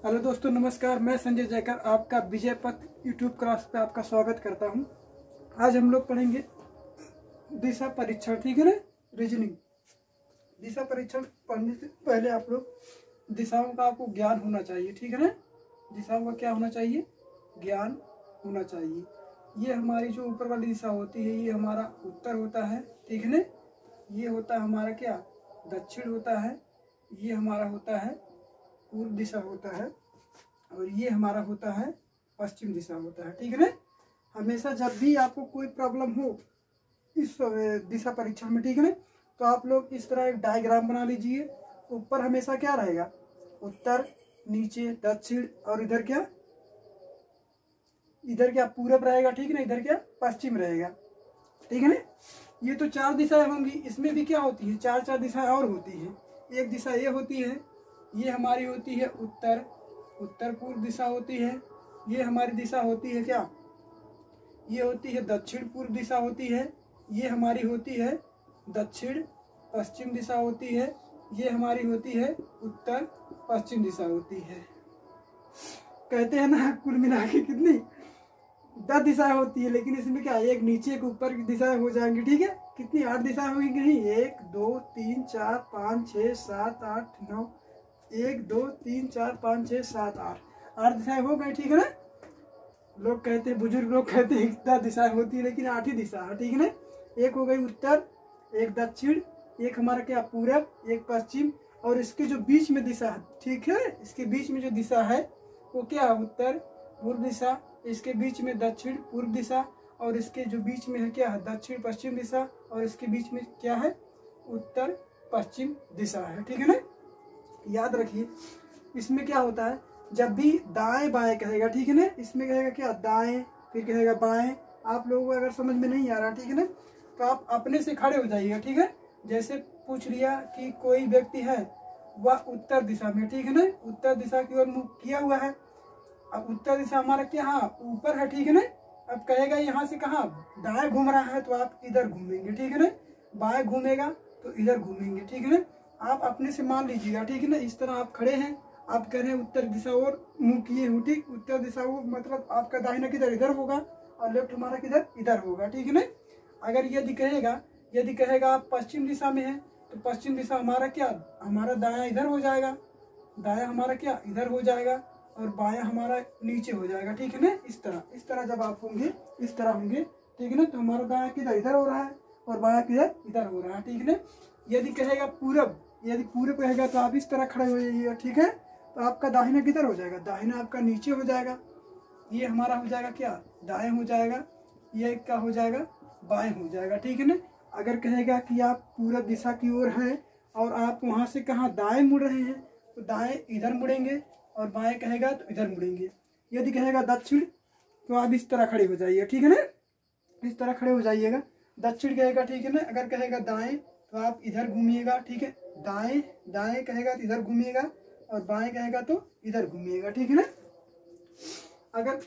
Hello दोस्तों, नमस्कार। मैं संजय जयकर आपका विजय पथ यूट्यूब क्लास पे आपका स्वागत करता हूं। आज हम लोग पढ़ेंगे दिशा परीक्षण, ठीक है ना। रीजनिंग दिशा परीक्षण पढ़ने से पहले आप लोग दिशाओं का आपको ज्ञान होना चाहिए, ठीक है ना। दिशाओं का क्या होना चाहिए? ज्ञान होना चाहिए। ये हमारी जो ऊपर वाली दिशा होती है ये हमारा उत्तर होता है, ठीक है ना। ये होता है हमारा क्या? दक्षिण होता है। ये हमारा होता है पूर्व दिशा होता है और ये हमारा होता है पश्चिम दिशा होता है, ठीक है ना। हमेशा जब भी आपको कोई प्रॉब्लम हो इस दिशा परीक्षण में, ठीक है ना, तो आप लोग इस तरह एक डायग्राम बना लीजिए। ऊपर हमेशा क्या रहेगा? उत्तर, नीचे दक्षिण और इधर क्या पूरब रहेगा, ठीक है ना। इधर क्या पश्चिम रहेगा, ठीक है ना। ये तो चार दिशाएं होंगी। इसमें भी क्या होती है? चार चार दिशाएं और होती है। एक दिशा ये होती है, ये हमारी होती है उत्तर पूर्व दिशा होती है। ये हमारी दिशा होती है क्या? ये होती है दक्षिण पूर्व दिशा होती है। ये हमारी होती है दक्षिण पश्चिम दिशा होती है। ये हमारी होती है उत्तर पश्चिम दिशा होती है। कहते हैं ना, कुल मिला के कितनी 10 दिशाएं होती है, लेकिन इसमें क्या एक नीचे एक ऊपर की दिशाएं हो जाएंगी, ठीक है। कितनी 8 दिशाएं होगी कि नहीं? 1 2 3 4 5 6 7 8 9 1 2 3 4 5 6 7 8 दिशाएं हो गई, ठीक है ना। लोग कहते हैं, बुजुर्ग लोग कहते हैं 10 दिशाएं होती है, लेकिन 8 ही दिशा है, ठीक है ना। एक हो गई उत्तर, एक दक्षिण, एक हमारा क्या पूरब, एक पश्चिम, और इसके जो बीच में दिशा है, ठीक है, इसके बीच में जो दिशा है वो क्या है? उत्तर पूर्व दिशा। इसके बीच में दक्षिण पूर्व दिशा, और इसके जो बीच में है क्या है? दक्षिण पश्चिम दिशा, और इसके बीच में क्या है? उत्तर पश्चिम दिशा है, ठीक है ना। याद रखिए, इसमें क्या होता है? जब भी दाएं बाएं कहेगा, ठीक है ना, इसमें कहेगा क्या? दाएं, फिर कहेगा बाएं। आप लोगों को अगर समझ में नहीं आ रहा, ठीक है ना, तो आप अपने से खड़े हो जाइएगा, ठीक है। जैसे पूछ लिया कि कोई व्यक्ति है, वह उत्तर दिशा में, ठीक है ना, उत्तर दिशा की ओर मुंह किया हुआ है। अब उत्तर दिशा हमारा क्या? हाँ, ऊपर है, ठीक है ना। अब कहेगा यहाँ से कहाँ? दाएं घूम रहा है तो आप इधर घूमेंगे, ठीक है ना। बाएं घूमेगा तो इधर घूमेंगे, ठीक है ना। आप अपने से मान लीजिएगा, ठीक है ना। इस तरह आप खड़े हैं, आप कह रहे हैं उत्तर दिशा और मुंह किए हो, ठीक। उत्तर दिशा वो मतलब आपका दाहिना किधर? इधर होगा, और लेफ्ट हमारा किधर? इधर होगा, ठीक है ना। अगर यदि कहेगा आप पश्चिम दिशा में है, तो पश्चिम दिशा हमारा क्या? हमारा दायां इधर हो जाएगा, दायां हमारा क्या? इधर हो जाएगा, और बायां हमारा नीचे हो जाएगा, ठीक है ना। इस तरह जब आप होंगे, इस तरह होंगे, ठीक है ना, तो हमारा दायां किधर? इधर हो रहा है, और बायां किधर? इधर हो रहा है, ठीक है ना। यदि कहेगा पूरब, यदि पूरब कहेगा तो आप इस तरह खड़े हो जाइएगा, ठीक है। तो आपका दाहिना किधर हो जाएगा? दाहिना आपका नीचे हो जाएगा। ये हमारा हो जाएगा क्या? दाएं हो जाएगा। ये क्या हो जाएगा? बाएं हो जाएगा, ठीक है ना। अगर कहेगा कि आप पूरब दिशा की ओर हैं और आप वहां से कहाँ दाएं मुड़ रहे हैं, तो दाएं इधर मुड़ेंगे, और बाएं कहेगा तो इधर मुड़ेंगे। यदि कहेगा दक्षिण, तो आप इस तरह खड़े हो जाइए, ठीक है ना। इस तरह खड़े हो जाइएगा। दक्षिण कहेगा, ठीक है ना। अगर कहेगा दाएं तो आप इधर घूमिएगा, ठीक है। दाएं कहेगा तो इधर घूमिएगा, और बाएं कहेगा तो इधर घूमिएगा, ठीक है ना। अगर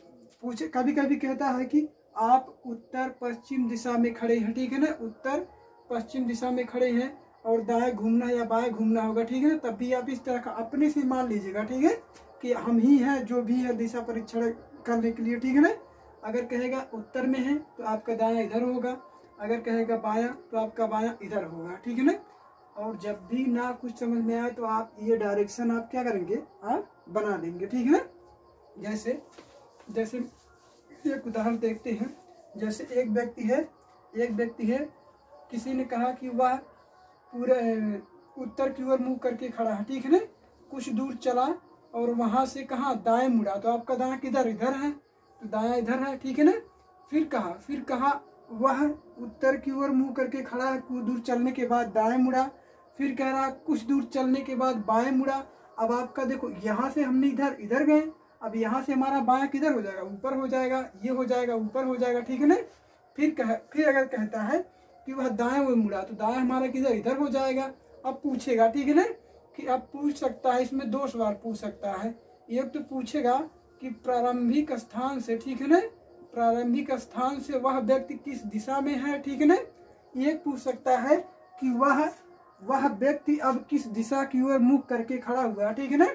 पूछे, कभी कभी कहता है कि आप उत्तर पश्चिम दिशा में खड़े हैं, ठीक है ना, उत्तर पश्चिम दिशा में खड़े हैं और दाएं घूमना या बाएं घूमना होगा, ठीक है ना। तब भी आप इस तरह का अपने से मान लीजिएगा, ठीक है, कि हम ही हैं जो भी है दिशा परीक्षण करने के लिए, ठीक है ना। अगर कहेगा उत्तर में है तो आपका दायां इधर होगा, अगर कहेगा बायां तो आपका बायां इधर होगा, ठीक है ना। और जब भी ना कुछ समझ में आए तो आप ये डायरेक्शन आप क्या करेंगे? आप बना लेंगे, ठीक है ना। जैसे एक उदाहरण देखते हैं। जैसे एक व्यक्ति है, किसी ने कहा कि वह पूरे उत्तर की ओर मुंह करके खड़ा है, ठीक है ना। कुछ दूर चला और वहां से कहाँ? दाएं मुड़ा, तो आपका दायां किधर? इधर है, तो दायां इधर है, ठीक है ना। फिर कहा वह उत्तर की ओर मुंह करके खड़ा है, कुछ दूर चलने के बाद दाएं मुड़ा। फिर कह रहा कुछ दूर चलने के बाद बाएं मुड़ा। अब आपका देखो, यहाँ से हमने इधर गए, अब यहाँ से हमारा बायां किधर हो जाएगा? ऊपर हो जाएगा, ये हो जाएगा, ऊपर हो जाएगा, ठीक है ना। फिर अगर कहता है कि वह दाएं ओर मुड़ा, तो दाएं हमारा किधर? इधर हो जाएगा। अब पूछेगा, ठीक है ना, कि अब पूछ सकता है, इसमें 2 सवाल पूछ सकता है। एक तो पूछेगा कि प्रारंभिक स्थान से, ठीक है ना, प्रारंभिक स्थान से वह व्यक्ति किस दिशा में है, ठीक है ना। एक पूछ सकता है कि वह व्यक्ति अब किस दिशा की ओर मुख करके खड़ा हुआ है, ठीक है ना।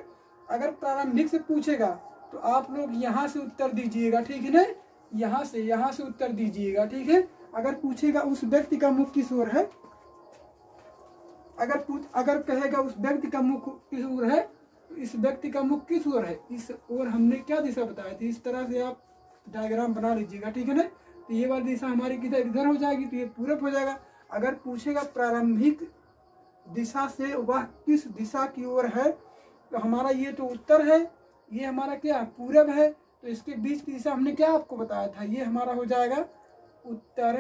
अगर प्रारंभिक से पूछेगा तो आप लोग यहाँ से उत्तर दीजिएगा, ठीक है ना, यहाँ से उत्तर दीजिएगा, ठीक है। अगर पूछेगा उस व्यक्ति का मुख किस ओर है, अगर कहेगा उस व्यक्ति का मुख किस ओर है, तो इस व्यक्ति का मुख किस ओर है, इस ओर हमने क्या दिशा बताई थी, इस तरह से आप डायग्राम बना लीजिएगा, ठीक है ना। तो ये वाली दिशा हमारी किधर इधर हो जाएगी, तो ये पूरब हो जाएगा। अगर पूछेगा प्रारंभिक दिशा से वह किस दिशा की ओर है, तो हमारा ये तो उत्तर है, ये हमारा क्या पूरब है, तो इसके बीच की दिशा हमने क्या आपको बताया था, ये हमारा हो जाएगा उत्तर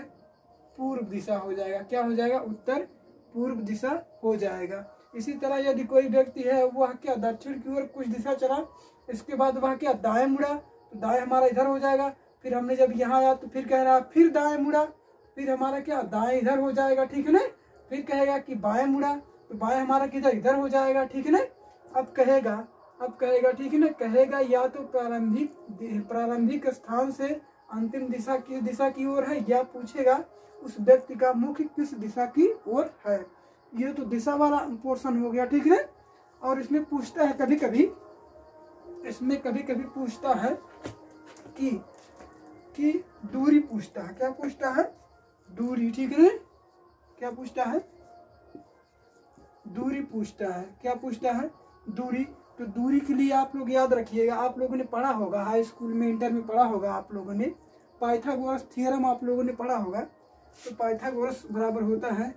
पूर्व दिशा हो जाएगा। क्या हो जाएगा, उत्तर पूर्व दिशा हो जाएगा। इसी तरह यदि कोई व्यक्ति है वह क्या दक्षिण की ओर कुछ दिशा चला, इसके बाद वह क्या दाएं मुड़ा, तो दाएं हमारा इधर हो जाएगा। फिर हमने जब यहाँ आया तो फिर कह रहा फिर दाएं मुड़ा, फिर हमारा क्या दाएं इधर हो जाएगा, ठीक है ना। फिर कहेगा कि बाएं मुड़ा, तो बाएं हमारा किधर इधर हो जाएगा, ठीक है ना। अब कहेगा ठीक है ना, कहेगा या तो प्रारंभिक स्थान से अंतिम दिशा किस दिशा की ओर है, या पूछेगा उस व्यक्ति का मुख किस दिशा की ओर है। ये तो दिशा वाला पोर्शन हो गया, ठीक है। और इसमें पूछता है कभी कभी पूछता है कि दूरी पूछता है। क्या पूछता है, दूरी, ठीक है। क्या पूछता है, दूरी पूछता है। क्या पूछता है, दूरी। तो दूरी के लिए आप लोग याद रखिएगा, आप लोगों ने पढ़ा होगा हाई स्कूल में, इंटर में पढ़ा होगा आप लोगों ने, पाइथागोरस थ्योरम आप लोगों ने पढ़ा होगा। तो पाइथागोरस बराबर होता है,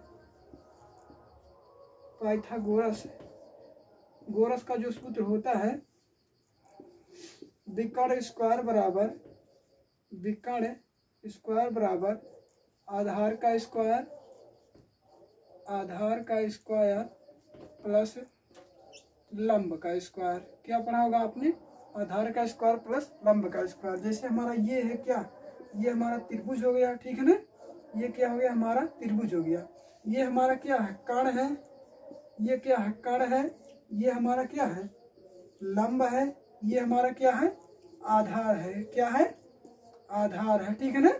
गोरस का जो सूत्र होता है, विकर्ण स्क्वायर बराबर आधार का स्क्वायर प्लस लंब का स्क्वायर। क्या पढ़ा होगा आपने, आधार का स्क्वायर प्लस लंब का स्क्वायर। जैसे हमारा ये है क्या, ये हमारा त्रिभुज हो गया, ठीक है ना। ये क्या हो गया, हमारा त्रिभुज हो गया। ये हमारा क्या है, कर्ण है। ये क्या है, कर्ण है। ये हमारा क्या है, लंब है। ये हमारा क्या है, आधार है। क्या है, आधार है, ठीक है ना।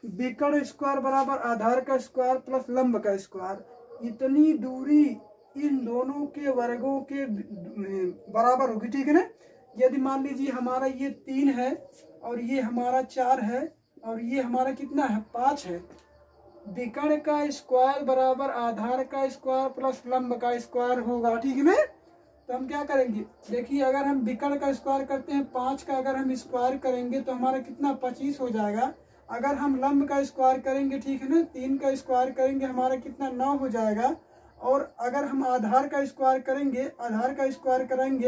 विकर्ण स्क्वायर बराबर आधार का स्क्वायर प्लस लंब का स्क्वायर। इतनी दूरी इन दोनों के वर्गों के बराबर होगी, ठीक है ना। यदि मान लीजिए हमारा ये 3 है और ये हमारा 4 है और ये हमारा कितना है, 5 है। विकर्ण का स्क्वायर बराबर आधार का स्क्वायर प्लस लंब का स्क्वायर होगा, ठीक है ना। तो हम क्या करेंगे, देखिए अगर हम विकर्ण का स्क्वायर करते हैं, 5 का अगर हम स्क्वायर करेंगे तो हमारा कितना 25 हो जाएगा। अगर हम लंब का स्क्वायर करेंगे, ठीक है ना, 3 का स्क्वायर करेंगे, हमारा कितना 9 हो जाएगा। और अगर हम आधार का स्क्वायर करेंगे,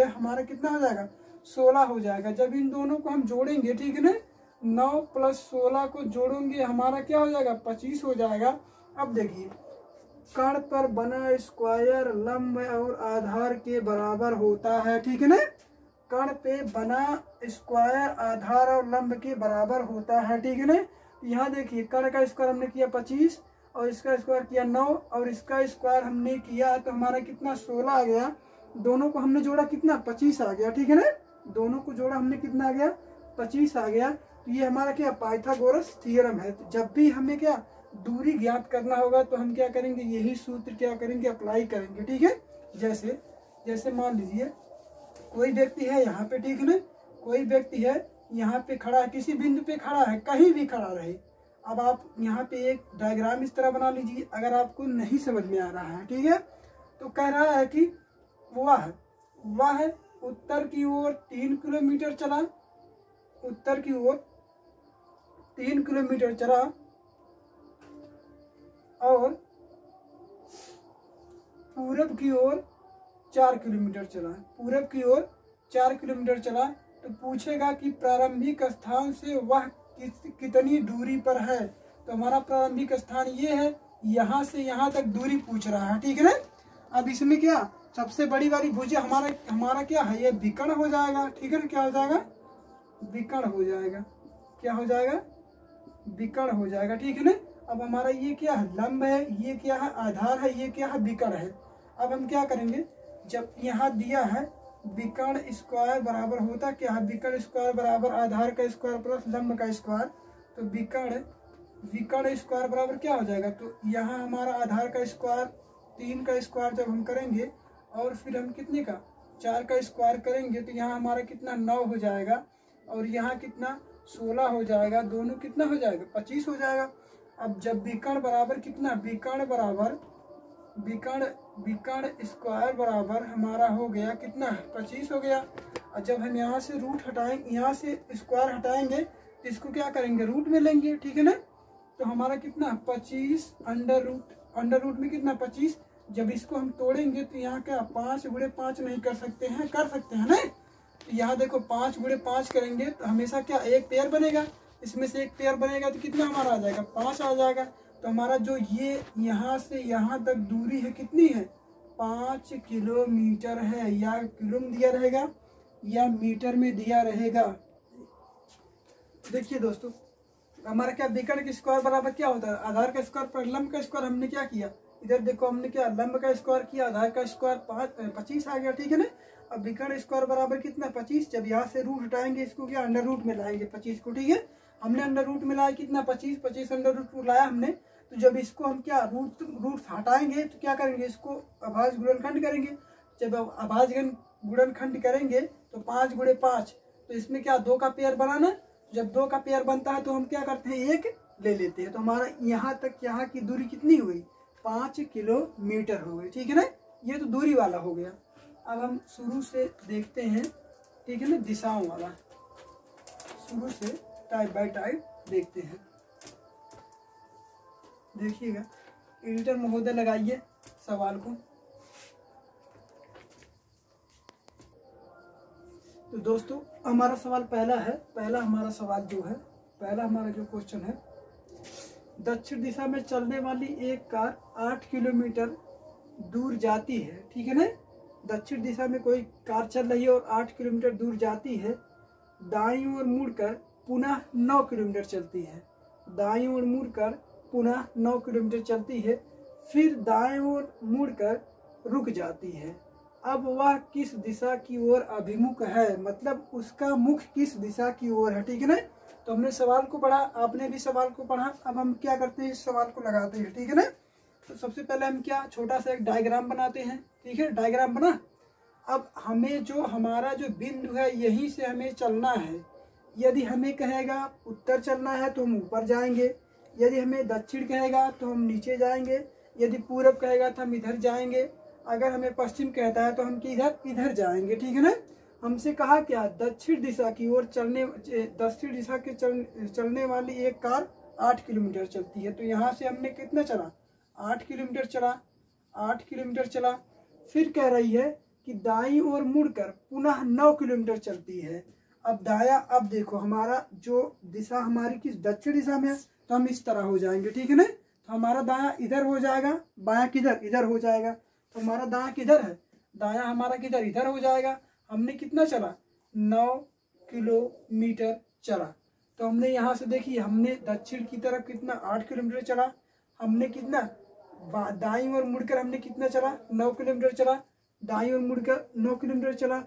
हमारा कितना हो जाएगा, 16 हो जाएगा। जब इन दोनों को हम जोड़ेंगे, ठीक है ना, 9 + 16 को जोड़ेंगे, हमारा क्या हो जाएगा, 25 हो जाएगा। अब देखिए, कर्ण पर बना स्क्वायर लंब और आधार के बराबर होता है, ठीक है ना। कर्ण पे बना स्क्वायर आधार और लंब के बराबर होता है, ठीक है ना। यहाँ देखिए, कर्ण का स्क्वायर हमने किया 25 और इसका स्क्वायर किया 9 और इसका स्क्वायर हमने किया तो हमारा कितना 16 आ गया। दोनों को हमने जोड़ा कितना 25 आ गया, ठीक है ना। दोनों को जोड़ा हमने कितना आ गया, 25 आ गया। तो ये हमारा क्या पाइथागोरस थ्योरम है। तो जब भी हमें क्या दूरी ज्ञात करना होगा तो हम क्या करेंगे, यही सूत्र क्या करेंगे, अप्लाई करेंगे, ठीक है। जैसे मान लीजिए कोई व्यक्ति है यहाँ पे, ठीक है ना, कोई व्यक्ति है यहाँ पे खड़ा है, किसी बिंदु पे खड़ा है, कहीं भी खड़ा रहे। अब आप यहाँ पे एक डायग्राम इस तरह बना लीजिए, अगर आपको नहीं समझ में आ रहा है, ठीक है। तो कह रहा है कि वह उत्तर की ओर 3 किलोमीटर चला, उत्तर की ओर 3 किलोमीटर चला और पूरब की ओर 4 किलोमीटर चला, पूरब की ओर 4 किलोमीटर चला। तो पूछेगा कि प्रारंभिक स्थान से वह कितनी दूरी पर है। तो हमारा प्रारंभिक स्थान ये है, यहाँ से यहाँ तक दूरी पूछ रहा है, ठीक है ना। अब इसमें क्या सबसे बड़ी वाली भुजा हमारा क्या है, ये विकर्ण हो जाएगा, ठीक है ना। क्या हो जाएगा, विकर्ण हो जाएगा। क्या हो जाएगा, विकर्ण हो जाएगा, ठीक है ना। अब हमारा ये क्या है, लंब है, ये क्या है, आधार है, ये क्या है, विकर्ण है। अब हम क्या करेंगे, जब यहाँ दिया है विकर्ण स्क्वायर बराबर होता क्या है, विकर्ण स्क्वायर बराबर आधार का स्क्वायर प्लस लंब का स्क्वायर। तो विकर्ण स्क्वायर बराबर क्या हो जाएगा, तो यहाँ हमारा आधार का स्क्वायर 3 का स्क्वायर जब हम करेंगे और फिर हम कितने का 4 का स्क्वायर करेंगे तो यहाँ हमारा कितना 9 हो जाएगा और यहाँ कितना 16 हो जाएगा, दोनों कितना हो जाएगा 25 हो जाएगा। अब जब विकर्ण बराबर कितना, विकर्ण बराबर विकर्ण स्क्वायर बराबर हमारा हो गया कितना 25 हो गया। और जब हम यहाँ से रूट हटाएंगे, यहाँ से स्क्वायर हटाएंगे तो इसको क्या करेंगे रूट में लेंगे, ठीक है ना। तो हमारा कितना 25 अंडर रूट में कितना 25। जब इसको हम तोड़ेंगे तो यहाँ क्या 5 गुणे 5 नहीं कर सकते हैं, कर सकते हैं ना। तो यहाँ देखो 5 गुणे 5 करेंगे तो हमेशा क्या एक पेयर बनेगा, इसमें से एक पेयर बनेगा तो कितना हमारा आ जाएगा 5 आ जाएगा। तो हमारा जो ये यहाँ से यहाँ तक दूरी है कितनी है 5 किलोमीटर है। या किलो में दिया रहेगा या मीटर में दिया रहेगा। देखिए दोस्तों हमारा क्या विकर्ण के स्क्वायर बराबर क्या होता है आधार का स्क्वायर पर लंब का स्क्वायर। हमने क्या किया इधर देखो, हमने क्या लंब का स्क्वायर किया, आधार का स्क्वायर 25 आ गया, ठीक है ना। अब विकर्ण स्क्वायर बराबर कितना 25। जब यहाँ से रूट हटाएंगे इसको क्या अंडर रूट में लाएंगे 25 को, ठीक है। हमने अंडर रूट में लाया कितना 25 अंडर रूट लाया हमने। तो जब इसको हम क्या रूट हटाएंगे तो क्या करेंगे, इसको अभाज्य गुणनखंड करेंगे। जब अभाज्य गुणनखंड करेंगे तो 5 गुणे 5, तो इसमें क्या 2 का पेयर बनाना। जब 2 का पेयर बनता है तो हम क्या करते हैं 1 ले लेते हैं। तो हमारा यहाँ तक यहाँ की दूरी कितनी हुई 5 किलोमीटर हो गई, ठीक है ना। ये तो दूरी वाला हो गया। अब हम शुरू से देखते हैं, ठीक है ना, दिशाओं वाला शुरू से टाइप बाय टाइप देखते हैं। देखिएगा एडिटर महोदय लगाइए सवाल को। तो दोस्तों हमारा सवाल पहला हमारा सवाल जो है, पहला हमारा जो क्वेश्चन है, दक्षिण दिशा में चलने वाली एक कार 8 किलोमीटर दूर जाती है, ठीक है ना। दक्षिण दिशा में कोई कार चल रही है और 8 किलोमीटर दूर जाती है। दाईं ओर मुड़कर पुनः 9 किलोमीटर चलती है। दाईं ओर मुड़कर पुनः 9 किलोमीटर चलती है, फिर दाएं ओर मुड़कर रुक जाती है। अब वह किस दिशा की ओर अभिमुख है, मतलब उसका मुख किस दिशा की ओर है, ठीक है ना। तो हमने सवाल को पढ़ा, आपने भी सवाल को पढ़ा। अब हम क्या करते हैं इस सवाल को लगाते हैं, ठीक है ना। तो सबसे पहले हम क्या छोटा सा एक डायग्राम बनाते हैं, ठीक है। डायग्राम बना। अब हमें जो हमारा जो बिंदु है यहीं से हमें चलना है। यदि हमें कहेगा उत्तर चलना है तो हम ऊपर जाएंगे, यदि हमें दक्षिण कहेगा तो हम नीचे जाएंगे, यदि पूरब कहेगा तो हम इधर जाएंगे, अगर हमें पश्चिम कहता है तो हम इधर जाएंगे, ठीक है ना। हमसे कहा क्या दक्षिण दिशा की ओर दक्षिण दिशा के चलने वाली एक कार 8 किलोमीटर चलती है। तो यहाँ से हमने कितना चला 8 किलोमीटर चला, 8 किलोमीटर चला। फिर कह रही है कि दाईं ओर मुड़कर पुनः 9 किलोमीटर चलती है। अब अब देखो हमारा जो दिशा हमारी किस दक्षिण दिशा में है, तो हम इस तरह हो जाएंगे, ठीक है ना। तो हमारा दायां इधर हो जाएगा, बायां किधर इधर हो जाएगा। तो हमारा दायां किधर है, दायां हमारा किधर इधर हो जाएगा। हमने कितना चला 9 किलोमीटर चला। तो हमने यहाँ से देखिए हमने दक्षिण की तरफ कितना 8 किलोमीटर चला। हमने कितना दाईं ओर मुड़कर हमने कितना चला 9 किलोमीटर चला। दाईं ओर मुड़कर 9 किलोमीटर चला,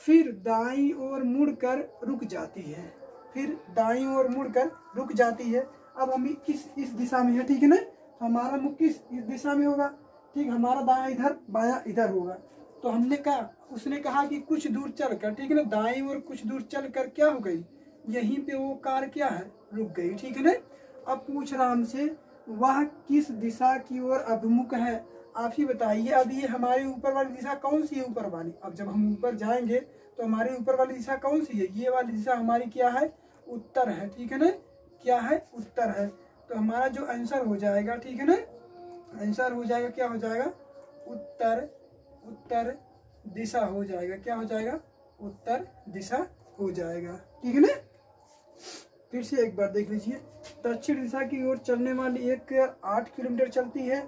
फिर दाईं ओर मुड़कर रुक जाती है, फिर दाईं ओर मुड़कर रुक जाती है। अब हम इस दिशा में है, ठीक है ना। तो हमारा मुख किस इस दिशा में होगा, ठीक। हमारा दायां इधर बायां इधर होगा। तो हमने कहा उसने कहा कि कुछ दूर चलकर, ठीक है ना, दाईं ओर कुछ दूर चलकर क्या हो गई यहीं पे वो कार क्या है रुक गई, ठीक है ना। अब पूछ रहा हमसे वह किस दिशा की ओर अभिमुख है, आप ही बताइए। अब ये हमारी ऊपर वाली दिशा कौन सी है, ऊपर वाली। अब जब हम ऊपर जाएंगे तो हमारी ऊपर वाली दिशा कौन सी है, ये वाली दिशा हमारी क्या है उत्तर है, ठीक है ना। क्या है उत्तर है। तो हमारा जो आंसर हो जाएगा, ठीक है ना, आंसर हो जाएगा क्या हो जाएगा उत्तर दिशा हो जाएगा। क्या हो जाएगा उत्तर दिशा हो जाएगा, ठीक है ना। फिर से एक बार देख लीजिए, दक्षिण दिशा की ओर चलने वाली एक 8 किलोमीटर चलती है,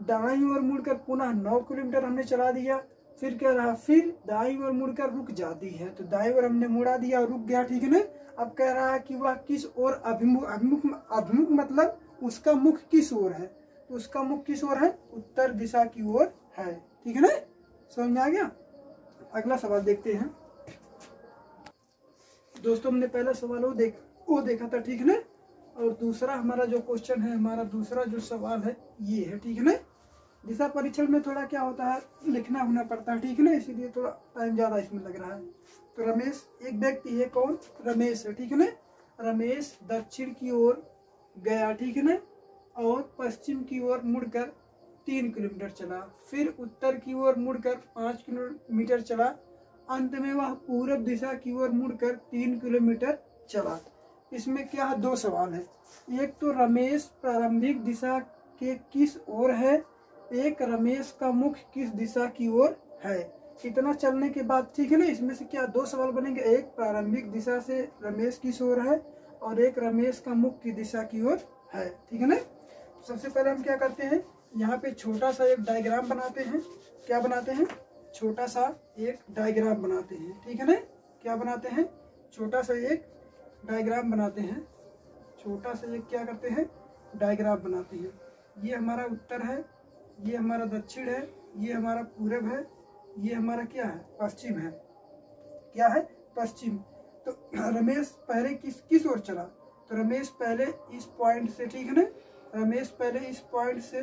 दाईं ओर मुड़कर पुनः 9 किलोमीटर हमने चला दिया। फिर क्या रहा, फिर दाईं ओर मुड़कर रुक जाती है। तो दाईं ओर हमने मुड़ा दिया और रुक गया, ठीक है ना। अब कह रहा है कि वह किस ओर अभिमुख मतलब उसका मुख किस ओर है। तो उसका मुख किस ओर है उत्तर दिशा की ओर है, ठीक है ना। समझ में आ गया। अगला सवाल देखते हैं दोस्तों। हमने पहला सवाल वो देखा था, ठीक है ना। और दूसरा हमारा जो क्वेश्चन है, हमारा दूसरा जो सवाल है ये है, ठीक है ना। दिशा परीक्षण में थोड़ा क्या होता है, लिखना होना पड़ता है, ठीक है ना, इसीलिए थोड़ा टाइम ज़्यादा इसमें लग रहा है। तो रमेश एक व्यक्ति है, कौन, रमेश है, ठीक है ना। रमेश दक्षिण की ओर गया, ठीक है ना, और पश्चिम की ओर मुड़कर 3 किलोमीटर चला, फिर उत्तर की ओर मुड़कर 5 किलोमीटर चला, अंत में वह पूर्व दिशा की ओर मुड़कर 3 किलोमीटर चला। इसमें क्या है, 2 सवाल है। एक तो रमेश प्रारंभिक दिशा के किस ओर है, एक रमेश का मुख किस दिशा की ओर है। इतना चलने के बाद, ठीक है ना, इसमें से क्या 2 सवाल बनेंगे, एक प्रारंभिक दिशा से रमेश किस ओर है और एक रमेश का मुख की दिशा की ओर है, ठीक है ना। सबसे पहले हम क्या करते हैं, यहाँ पे छोटा सा एक डायग्राम बनाते हैं। क्या बनाते हैं, छोटा सा एक डायग्राम बनाते हैं, ठीक है ना। क्या बनाते हैं, छोटा सा एक डायग्राम बनाते हैं, छोटा सा एक क्या करते हैं, डायग्राम बनाते हैं। ये हमारा उत्तर है, ये हमारा दक्षिण है, ये हमारा पूरब है, ये हमारा क्या है, पश्चिम है। क्या है, पश्चिम। तो रमेश पहले किस ओर चला, तो रमेश पहले इस पॉइंट से, ठीक है ना, रमेश पहले इस पॉइंट से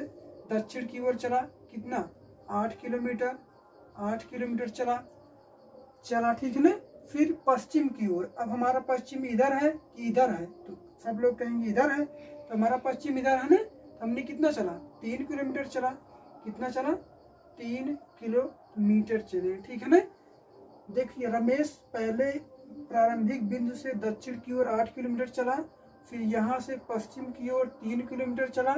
दक्षिण की ओर चला, कितना, 8 किलोमीटर, 8 किलोमीटर चला, ठीक है ना। फिर पश्चिम की ओर, अब हमारा पश्चिम इधर है कि इधर है, तो सब लोग कहेंगे इधर है, तो हमारा पश्चिम इधर है ना। तो हमने कितना चला, 3 किलोमीटर चला, कितना चला, 3 किलोमीटर चले, ठीक है ना। देखिए रमेश पहले प्रारंभिक बिंदु से दक्षिण की ओर 8 किलोमीटर चला, फिर यहाँ से पश्चिम की ओर 3 किलोमीटर चला,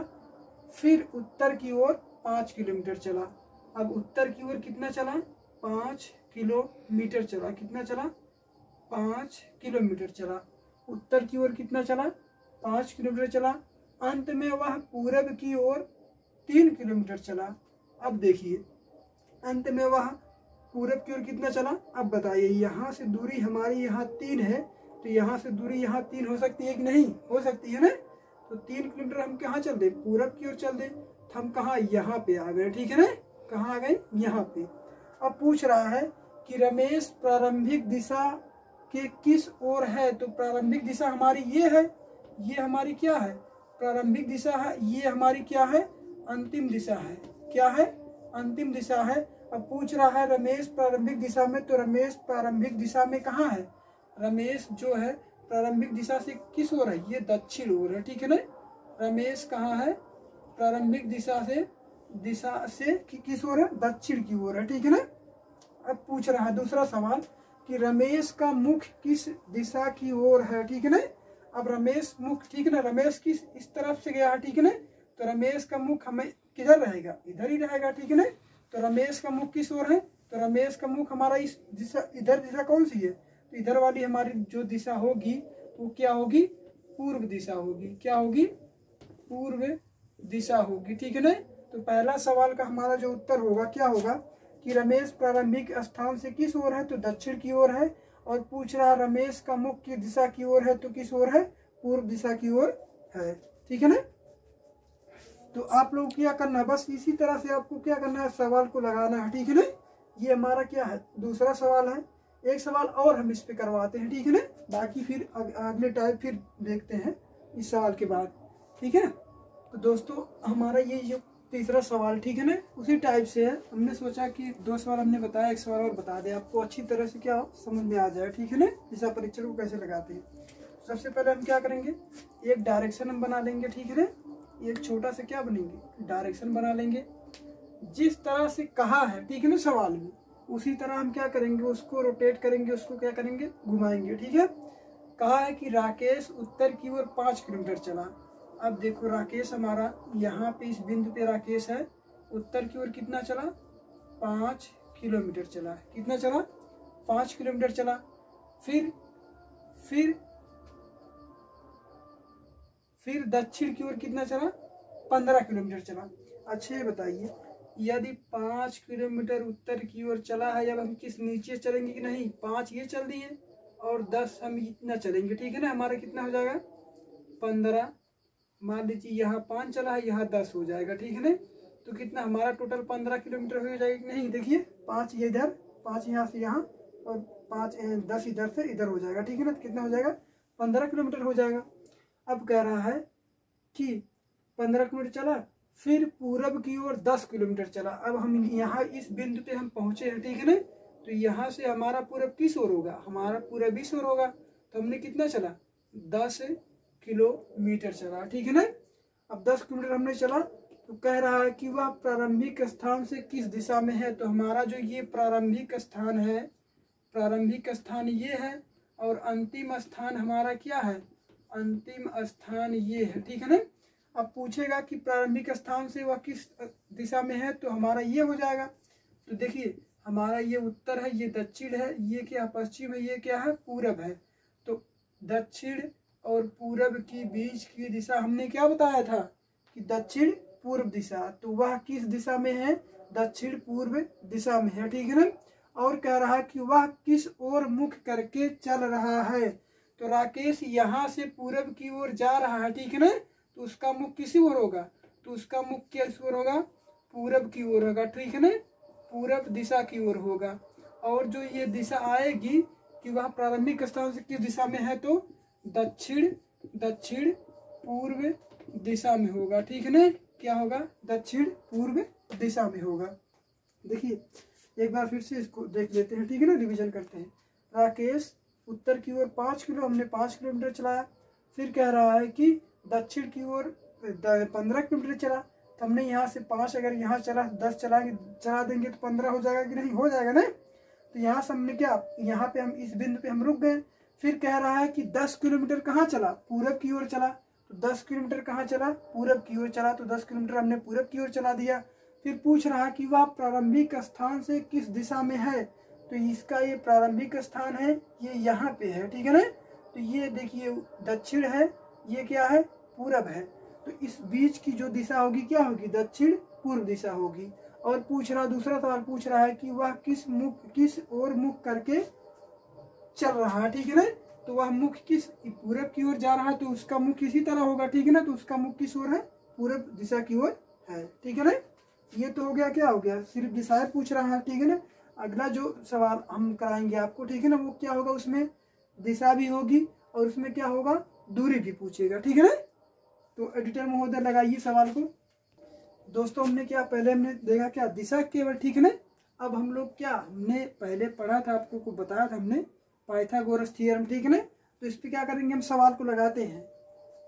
फिर उत्तर की ओर 5 किलोमीटर चला। अब उत्तर की ओर कितना चला, 5 किलोमीटर चला, कितना चला, 5 किलोमीटर चला। उत्तर की ओर कितना चला, 5 किलोमीटर चला। अंत में वह पूरब की ओर 3 किलोमीटर चला। अब देखिए अंत में वह पूरब की ओर कितना चला, अब बताइए, यहाँ से दूरी हमारी यहाँ 3 है, तो यहाँ से दूरी यहाँ 3 हो सकती है कि नहीं, हो सकती है ना। तो 3 किलोमीटर हम कहाँ चल दे, पूरब की ओर चल दे, तो हम कहाँ, यहाँ पे आ गए, ठीक है ना, कहाँ आ गए, यहाँ पे। अब पूछ रहा है कि रमेश प्रारंभिक दिशा के किस ओर है, तो प्रारंभिक दिशा हमारी ये है, ये हमारी क्या है, प्रारंभिक दिशा है, ये हमारी क्या है, अंतिम दिशा है। क्या है, अंतिम दिशा है। अब पूछ रहा है रमेश प्रारंभिक दिशा में, तो रमेश प्रारंभिक दिशा में कहाँ है, रमेश जो है प्रारंभिक दिशा से किस ओर है, ये दक्षिण ओर है, ठीक है ना। रमेश कहाँ है, प्रारंभिक दिशा से किस ओर है, दक्षिण की ओर है, ठीक है ना। अब पूछ रहा है दूसरा सवाल कि रमेश का मुख किस दिशा की ओर है, ठीक है ना। अब रमेश मुख, ठीक है ना, रमेश किस इस तरफ से गया है, ठीक है ना, तो रमेश का मुख हमें किधर रहेगा, इधर ही रहेगा, ठीक है ना। तो रमेश का मुख किस ओर है, तो रमेश का मुख हमारा इस दिशा, इधर दिशा कौन सी है, तो इधर वाली हमारी जो दिशा होगी वो क्या होगी, पूर्व दिशा होगी। क्या होगी, पूर्व दिशा होगी, ठीक है ना। तो पहला सवाल का हमारा जो उत्तर होगा क्या होगा कि रमेश प्रारंभिक स्थान से किस ओर है, तो दक्षिण की ओर है। और पूछ रहा रमेश का मुख की दिशा की ओर है, तो किस ओर है, पूर्व दिशा की ओर है, ठीक है ना। तो आप लोग क्या करना है, बस इसी तरह से आपको क्या करना है, सवाल को लगाना है, ठीक है ना। ये हमारा क्या है, दूसरा सवाल है। एक सवाल और हम इस पे करवाते हैं, ठीक है ना, बाकी फिर अगले टाइप फिर देखते हैं इस सवाल के बाद, ठीक है। तो दोस्तों हमारा ये जो तीसरा सवाल, ठीक है ना, उसी टाइप से है। हमने सोचा कि 2 सवाल हमने बताया, एक सवाल और बता दें, आपको अच्छी तरह से क्या समझ में आ जाए, ठीक है ना, दिशा परीक्षण को कैसे लगाते हैं। सबसे पहले हम क्या करेंगे, एक डायरेक्शन हम बना लेंगे, ठीक है ना, एक छोटा सा क्या बनेंगे, डायरेक्शन बना लेंगे। जिस तरह से कहा है, ठीक है ना, सवाल में, उसी तरह हम क्या करेंगे, उसको रोटेट करेंगे, उसको क्या करेंगे, घुमाएंगे, ठीक है। कहा है कि राकेश उत्तर की ओर 5 किलोमीटर चला। अब देखो राकेश हमारा यहाँ पे इस बिंदु पे राकेश है, उत्तर की ओर कितना चला, 5 किलोमीटर चला। कितना चला, 5 किलोमीटर चला। फिर दक्षिण की ओर कितना चला, 15 किलोमीटर चला। अच्छा ये बताइए, यदि 5 किलोमीटर उत्तर की ओर चला है, अब हम किस नीचे चलेंगे कि नहीं, 5 ये चल दिए और 10 हम इतना चलेंगे, ठीक है ना। हमारा कितना हो जाएगा, 15। मान लीजिए यहाँ 5 चला है, यहाँ 10 हो जाएगा, ठीक है ना। तो कितना हमारा टोटल 15 किलोमीटर हो जाएगा कि नहीं। देखिए 5 ये इधर, 5 यहाँ से यहाँ और 5 10 इधर से इधर हो जाएगा, ठीक है ना। तो कितना हो जाएगा, 15 किलोमीटर हो जाएगा। अब कह रहा है कि 15 किलोमीटर चला, फिर पूरब की ओर 10 किलोमीटर चला। अब हम यहाँ इस बिंदु पे हम पहुंचे हैं, ठीक है ना। तो यहाँ से हमारा पूरब किस ओर होगा, हमारा पूरब इस ओर होगा। तो हमने कितना चला, 10 किलोमीटर चला, ठीक है ना। अब 10 किलोमीटर हमने चला, तो कह रहा है कि वह प्रारंभिक स्थान से किस दिशा में है। तो हमारा जो ये प्रारंभिक स्थान है, प्रारंभिक स्थान ये है, और अंतिम स्थान हमारा क्या है, अंतिम स्थान ये है, ठीक है ना। अब पूछेगा कि प्रारंभिक स्थान से वह किस दिशा में है, तो हमारा ये हो जाएगा। तो देखिए हमारा ये उत्तर है, ये दक्षिण है, ये क्या पश्चिम है, ये क्या है पूरब है। तो दक्षिण और पूरब की बीच की दिशा हमने क्या बताया था कि दक्षिण पूर्व दिशा। तो वह किस दिशा में है, दक्षिण पूर्व दिशा में है, ठीक है ना। और कह रहा है कि वह किस ओर मुख करके चल रहा है। तो राकेश यहाँ से पूरब की ओर जा रहा है, ठीक है ना। तो उसका मुख किसी ओर होगा, तो उसका मुख किस ओर होगा, पूरब की ओर होगा, ठीक है ना, पूरब दिशा की ओर होगा। और जो ये दिशा आएगी कि वह प्रारंभिक स्थान से किस दिशा में है, तो दक्षिण पूर्व दिशा में होगा, ठीक है ना। क्या होगा, दक्षिण पूर्व दिशा में होगा। देखिए एक बार फिर से इसको देख लेते हैं, ठीक है ना, रिवीजन करते हैं। राकेश उत्तर की ओर 5 किलो, हमने 5 किलोमीटर चलाया। फिर कह रहा है कि दक्षिण की ओर 15 किलोमीटर चला। तो हमने यहाँ से 5 अगर यहाँ चला 10 चला देंगे तो 15 हो जाएगा कि नहीं, हो जाएगा ना। तो यहाँ से हमने क्या, यहाँ पे हम इस बिंदु पे हम रुक गए। फिर कह रहा है कि 10 किलोमीटर कहाँ चला, पूरब की ओर चला। तो 10 किलोमीटर कहाँ चला, पूरब की ओर चला। तो 10 किलोमीटर हमने पूरब की ओर चला दिया। फिर पूछ रहा कि वह प्रारंभिक स्थान से किस दिशा में है। तो इसका ये प्रारंभिक स्थान है, ये यहाँ पे है, ठीक है ना। तो ये देखिए दक्षिण है, ये क्या है, पूरब है। तो इस बीच की जो दिशा होगी क्या होगी, दक्षिण पूर्व दिशा होगी। और पूछ रहा, दूसरा सवाल पूछ रहा है कि वह किस ओर मुख करके चल रहा है, ठीक है ना। तो वह मुख किस पूरब की ओर जा रहा है, तो उसका मुख इसी तरह होगा, ठीक है ना। तो उसका मुख किस ओर है, पूरब दिशा की ओर है, ठीक है ना। ये तो हो गया, क्या हो गया, सिर्फ दिशाएं पूछ रहा है, ठीक है ना। अगला जो सवाल हम कराएंगे आपको, ठीक है ना, वो क्या होगा, उसमें दिशा भी होगी और उसमें क्या होगा, दूरी भी पूछेगा, ठीक है ना। तो एडिटर महोदय लगाइए सवाल को। दोस्तों हमने क्या पहले हमने देखा क्या, दिशा केवल, ठीक है ना। अब हम लोग क्या, हमने पहले पढ़ा था, आपको को बताया था हमने पाइथागोरस थ्योरम, ठीक है ना। तो इस पे क्या करेंगे, हम सवाल को लगाते हैं।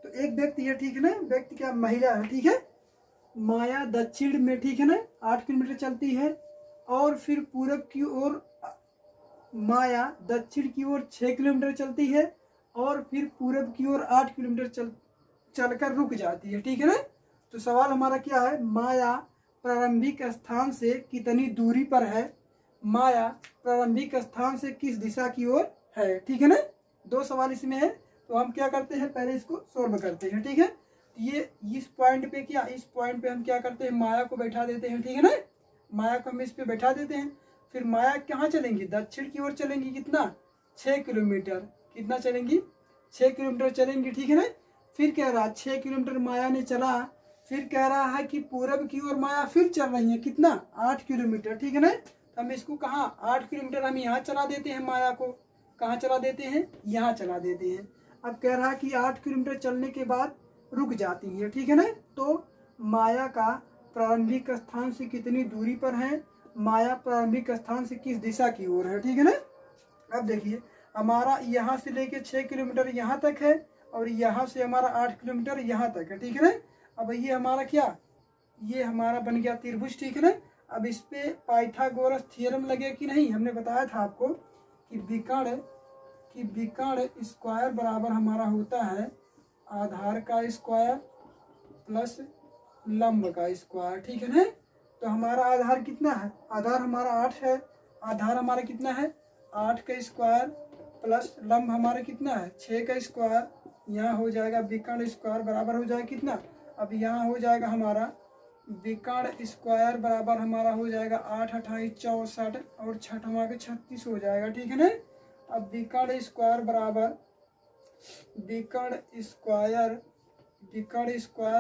तो एक व्यक्ति है, ठीक है ना, व्यक्ति क्या, महिला है, ठीक है। माया दक्षिण में, ठीक है ना, 8 किलोमीटर चलती है। और फिर पूरब की ओर माया दक्षिण की ओर 6 किलोमीटर चलती है। और फिर पूरब की ओर 8 किलोमीटर चलकर रुक जाती है, ठीक है ना। तो सवाल हमारा क्या है, माया प्रारंभिक स्थान से कितनी दूरी पर है, माया प्रारंभिक स्थान से किस दिशा की ओर है, ठीक है ना। 2 सवाल इसमें है। तो हम क्या करते हैं, पहले इसको सॉल्व करते हैं, ठीक है। ये इस पॉइंट पे क्या, इस पॉइंट पे हम क्या करते हैं, माया को बैठा देते हैं, ठीक है ना। माया को हम इस पे बैठा देते हैं। फिर माया कहाँ चलेंगी, दक्षिण की ओर चलेंगी, कितना, 6 किलोमीटर, कितना चलेंगी, 6 किलोमीटर चलेंगी, ठीक है ना। फिर कह रहा 6 किलोमीटर माया ने चला। फिर कह रहा है कि पूरब की ओर माया फिर चल रही है, कितना, 8 किलोमीटर, ठीक है ना। तो हम इसको कहाँ, 8 किलोमीटर हम यहाँ चला देते हैं, माया को कहाँ चला देते हैं, यहाँ चला देते हैं। अब कह रहा है कि 8 किलोमीटर चलने के बाद रुक जाती है, ठीक है ना। तो माया का प्रारंभिक स्थान से कितनी दूरी पर है, माया प्रारंभिक स्थान से किस दिशा की ओर है, ठीक है ना। अब देखिए हमारा यहाँ से लेके 6 किलोमीटर यहाँ तक है, और यहाँ से हमारा 8 किलोमीटर यहाँ तक है, ठीक है ना। अब ये हमारा क्या, ये हमारा बन गया त्रिभुज, ठीक है ना। अब इस पे पाइथागोरस थ्योरम लगे कि नहीं, हमने बताया था आपको कि विकर्ण स्क्वायर बराबर हमारा होता है आधार का स्क्वायर प्लस लंब का स्क्वायर, ठीक है ना। तो हमारा आधार कितना है, आधार हमारा 8 है, आधार हमारा कितना है, 8 का स्क्वायर प्लस लंब हमारा कितना है, 6 का स्क्वायर। यहाँ हो जाएगा विकर्ण स्क्वायर बराबर हो जाएगा कितना, अब यहाँ हो जाएगा हमारा विकर्ण स्क्वायर बराबर हमारा हो जाएगा 8 28 64 और 6 हमारे 36 हो जाएगा, ठीक है ना। अब विकर्ण स्क्वायर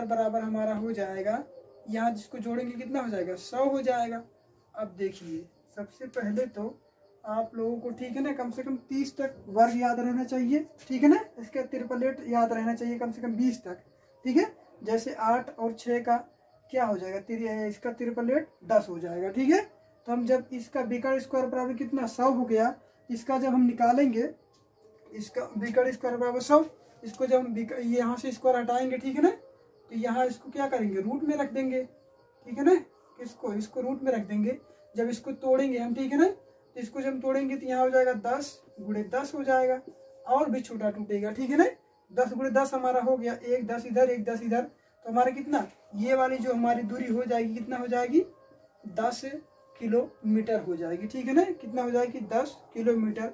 बराबर हमारा हो जाएगा, यहाँ जिसको जोड़ेंगे कितना हो जाएगा, 100 हो जाएगा। अब देखिए सबसे पहले तो आप लोगों को, ठीक है ना, कम से कम 30 तक वर्ग याद रहना चाहिए, ठीक है ना। इसका त्रिपलेट याद रहना चाहिए कम से कम 20 तक, ठीक है। जैसे 8 और 6 का क्या हो जाएगा, इसका त्रिपलेट 10 हो जाएगा। ठीक है, तो हम जब इसका बिकट स्क्वायर बराबर कितना 100 हो गया, इसका जब हम निकालेंगे, इसका बिकट स्क्वायर बराबर 100, इसको जब हम यहाँ से स्क्वायर हटाएंगे, ठीक है ना, तो यहाँ इसको क्या करेंगे, रूट में रख देंगे। ठीक है ना, इसको रूट में रख देंगे। जब इसको तोड़ेंगे हम, ठीक है ना, तो इसको जब हम तोड़ेंगे तो यहाँ हो जाएगा 10 गुणे 10 हो जाएगा, और भी छोटा टूटेगा। ठीक है ना, 10 गुणे 10 हमारा हो गया, एक 10 इधर एक 10 इधर, तो हमारा कितना, ये वाली जो हमारी दूरी हो जाएगी कितना हो जाएगी, 10 किलोमीटर हो जाएगी। ठीक है ना, कितना हो जाएगी, 10 किलोमीटर।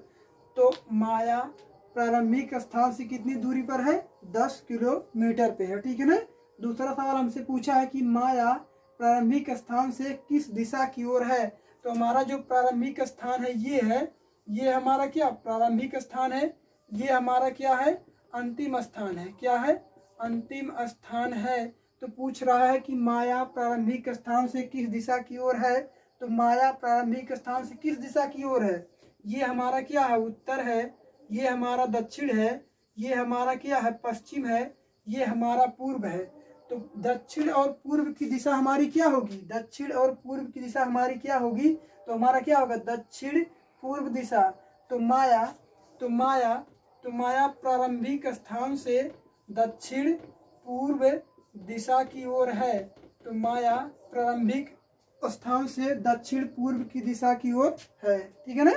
तो माया प्रारंभिक स्थान से कितनी दूरी पर है, 10 किलोमीटर पे है। ठीक है ना। दूसरा सवाल हमसे पूछा है कि माया प्रारंभिक स्थान से किस दिशा की ओर है। तो हमारा जो प्रारंभिक स्थान है ये है, ये हमारा क्या प्रारंभिक स्थान है, ये हमारा क्या है, अंतिम स्थान है। क्या है, अंतिम स्थान है। तो पूछ रहा है कि माया प्रारंभिक स्थान से किस दिशा की ओर है। तो माया प्रारंभिक स्थान से किस दिशा की ओर है, ये हमारा क्या है, उत्तर है, ये हमारा दक्षिण है, ये हमारा क्या है, पश्चिम है, ये हमारा पूर्व है। तो दक्षिण और पूर्व की दिशा हमारी क्या होगी, दक्षिण और पूर्व की दिशा हमारी क्या होगी, तो हमारा क्या होगा, दक्षिण पूर्व दिशा। तो माया प्रारंभिक स्थान से दक्षिण पूर्व दिशा की ओर है। तो माया प्रारंभिक स्थान से दक्षिण पूर्व की दिशा की ओर है। ठीक है ना।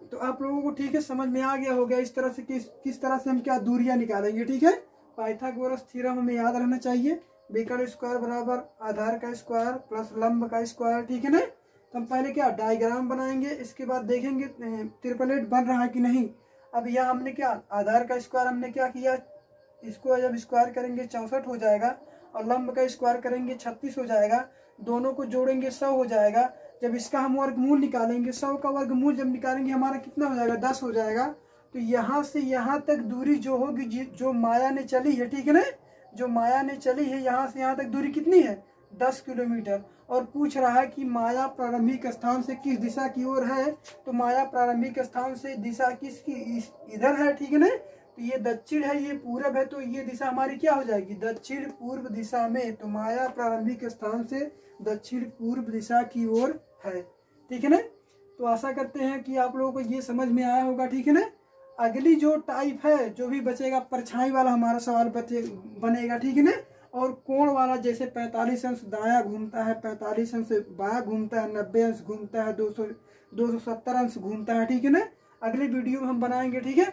तो आप लोगों को ठीक है समझ में आ गया होगा इस तरह से किस तरह से हम क्या दूरियां निकालेंगे। ठीक है, पाइथागोरस थ्योरम हमें याद रहना चाहिए, बिकट स्क्वायर बराबर आधार का स्क्वायर प्लस लंब का स्क्वायर। ठीक है ना। तो हम पहले क्या डायग्राम बनाएंगे, इसके बाद देखेंगे त्रिपलेट बन रहा है कि नहीं। अब यह हमने क्या आधार का स्क्वायर हमने क्या किया, इसको जब स्क्वायर करेंगे 64 हो जाएगा, और लंब का स्क्वायर करेंगे 36 हो जाएगा, दोनों को जोड़ेंगे 100 हो जाएगा। जब इसका हम वर्गमूल निकालेंगे, 100 का वर्गमूल जब निकालेंगे हमारा कितना हो जाएगा, 10 हो जाएगा। तो यहाँ से यहाँ तक दूरी जो होगी, जो माया ने चली है, ठीक है ना, जो माया ने चली है यहाँ से यहाँ तक दूरी कितनी है, 10 किलोमीटर। और पूछ रहा है कि माया प्रारंभिक स्थान से किस दिशा की ओर है। तो माया प्रारंभिक स्थान से दिशा किसकी, इधर है। ठीक है ना, तो ये दक्षिण है, ये पूरब है, तो ये दिशा हमारी क्या हो जाएगी, दक्षिण पूर्व दिशा में। तो माया प्रारंभिक स्थान से दक्षिण पूर्व दिशा की ओर है। ठीक है ना। तो आशा करते हैं कि आप लोगों को ये समझ में आया होगा। ठीक है ना। अगली जो टाइप है जो भी बचेगा, परछाई वाला हमारा सवाल बनेगा। ठीक है ना। और कोण वाला, जैसे 45 अंश दायां घूमता है, 45 अंश बायां घूमता है, 90 अंश घूमता है, 270 अंश घूमता है। ठीक है ना। अगली वीडियो में हम बनाएंगे। ठीक है,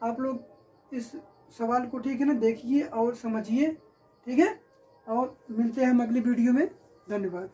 आप लोग इस सवाल को ठीक है ना देखिए और समझिए। ठीक है, और मिलते हैं हम अगली वीडियो में। धन्यवाद।